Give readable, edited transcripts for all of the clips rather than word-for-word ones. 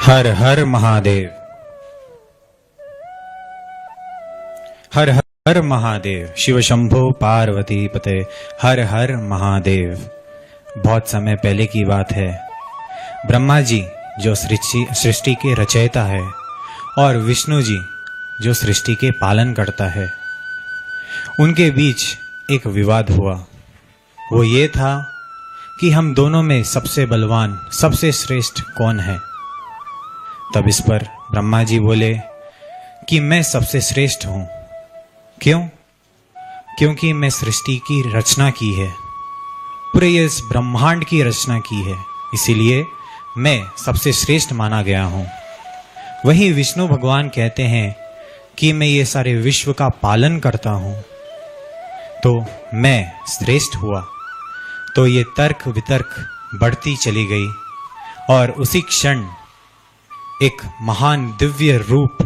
हर हर महादेव। हर हर महादेव। शिव शंभो पार्वती पते। हर हर महादेव। बहुत समय पहले की बात है। ब्रह्मा जी जो सृष्टि के रचयिता है और विष्णु जी जो सृष्टि के पालन करता है, उनके बीच एक विवाद हुआ। वो ये था कि हम दोनों में सबसे बलवान, सबसे श्रेष्ठ कौन है। तब इस पर ब्रह्मा जी बोले कि मैं सबसे श्रेष्ठ हूं। क्यों? क्योंकि मैं सृष्टि की रचना की है, पूरे इस ब्रह्मांड की रचना की है, इसीलिए मैं सबसे श्रेष्ठ माना गया हूं। वहीं विष्णु भगवान कहते हैं कि मैं ये सारे विश्व का पालन करता हूं, तो मैं श्रेष्ठ हुआ। तो ये तर्क वितर्क बढ़ती चली गई और उसी क्षण एक महान दिव्य रूप,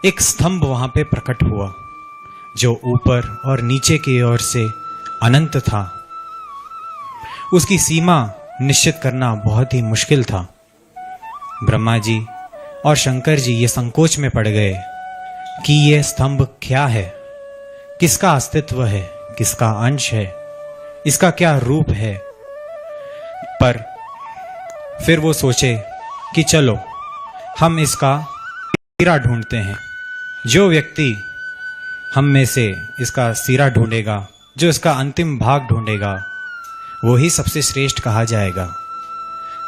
एक स्तंभ वहां पे प्रकट हुआ जो ऊपर और नीचे की ओर से अनंत था। उसकी सीमा निश्चित करना बहुत ही मुश्किल था। ब्रह्मा जी और शंकर जी ये संकोच में पड़ गए कि ये स्तंभ क्या है, किसका अस्तित्व है, किसका अंश है, इसका क्या रूप है। पर फिर वो सोचे कि चलो हम इसका सिरा ढूंढते हैं। जो व्यक्ति हम में से इसका सिरा ढूंढेगा, जो इसका अंतिम भाग ढूंढेगा, वो ही सबसे श्रेष्ठ कहा जाएगा।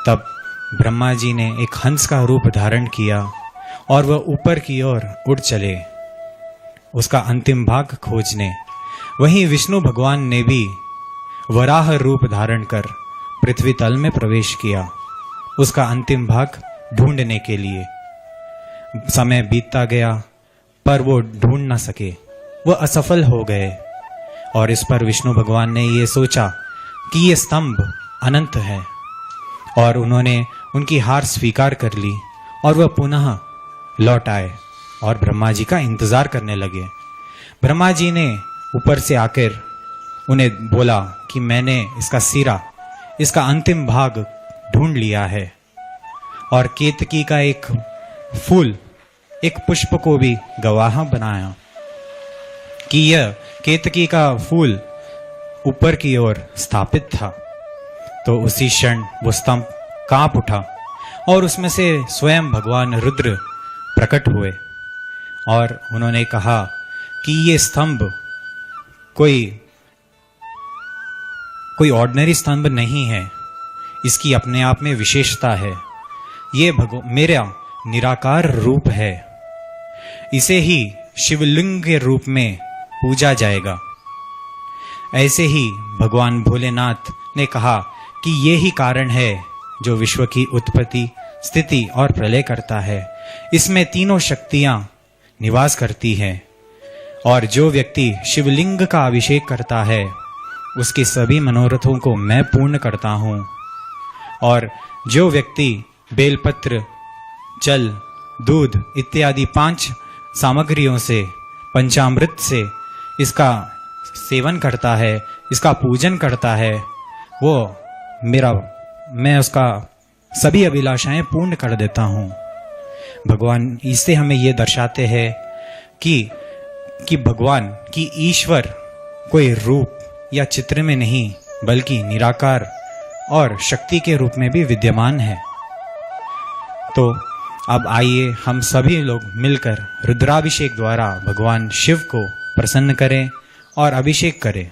तब ब्रह्मा जी ने एक हंस का रूप धारण किया और वह ऊपर की ओर उड़ चले उसका अंतिम भाग खोजने। वहीं विष्णु भगवान ने भी वराह रूप धारण कर पृथ्वी तल में प्रवेश किया उसका अंतिम भाग ढूंढने के लिए। समय बीतता गया पर वो ढूंढ ना सके, वो असफल हो गए। और इस पर विष्णु भगवान ने ये सोचा कि ये स्तंभ अनंत है और उन्होंने उनकी हार स्वीकार कर ली और वह पुनः लौट आए और ब्रह्मा जी का इंतजार करने लगे। ब्रह्मा जी ने ऊपर से आकर उन्हें बोला कि मैंने इसका सिरा, इसका अंतिम भाग ढूंढ लिया है। और केतकी का एक फूल, एक पुष्प को भी गवाह बनाया कि यह केतकी का फूल ऊपर की ओर स्थापित था। तो उसी क्षण वो स्तंभ कांप उठा और उसमें से स्वयं भगवान रुद्र प्रकट हुए और उन्होंने कहा कि ये स्तंभ कोई ऑर्डिनरी स्तंभ नहीं है, इसकी अपने आप में विशेषता है। ये मेरा निराकार रूप है, इसे ही शिवलिंग के रूप में पूजा जाएगा। ऐसे ही भगवान भोलेनाथ ने कहा कि ये ही कारण है जो विश्व की उत्पत्ति, स्थिति और प्रलय करता है। इसमें तीनों शक्तियां निवास करती हैं और जो व्यक्ति शिवलिंग का अभिषेक करता है उसके सभी मनोरथों को मैं पूर्ण करता हूं। और जो व्यक्ति बेलपत्र, जल, दूध इत्यादि 5 सामग्रियों से, पंचामृत से इसका सेवन करता है, इसका पूजन करता है, मैं उसका सभी अभिलाषाएं पूर्ण कर देता हूं। भगवान इससे हमें यह दर्शाते हैं कि भगवान की ईश्वर कोई रूप या चित्र में नहीं बल्कि निराकार और शक्ति के रूप में भी विद्यमान है। तो अब आइए हम सभी लोग मिलकर रुद्राभिषेक द्वारा भगवान शिव को प्रसन्न करें और अभिषेक करें।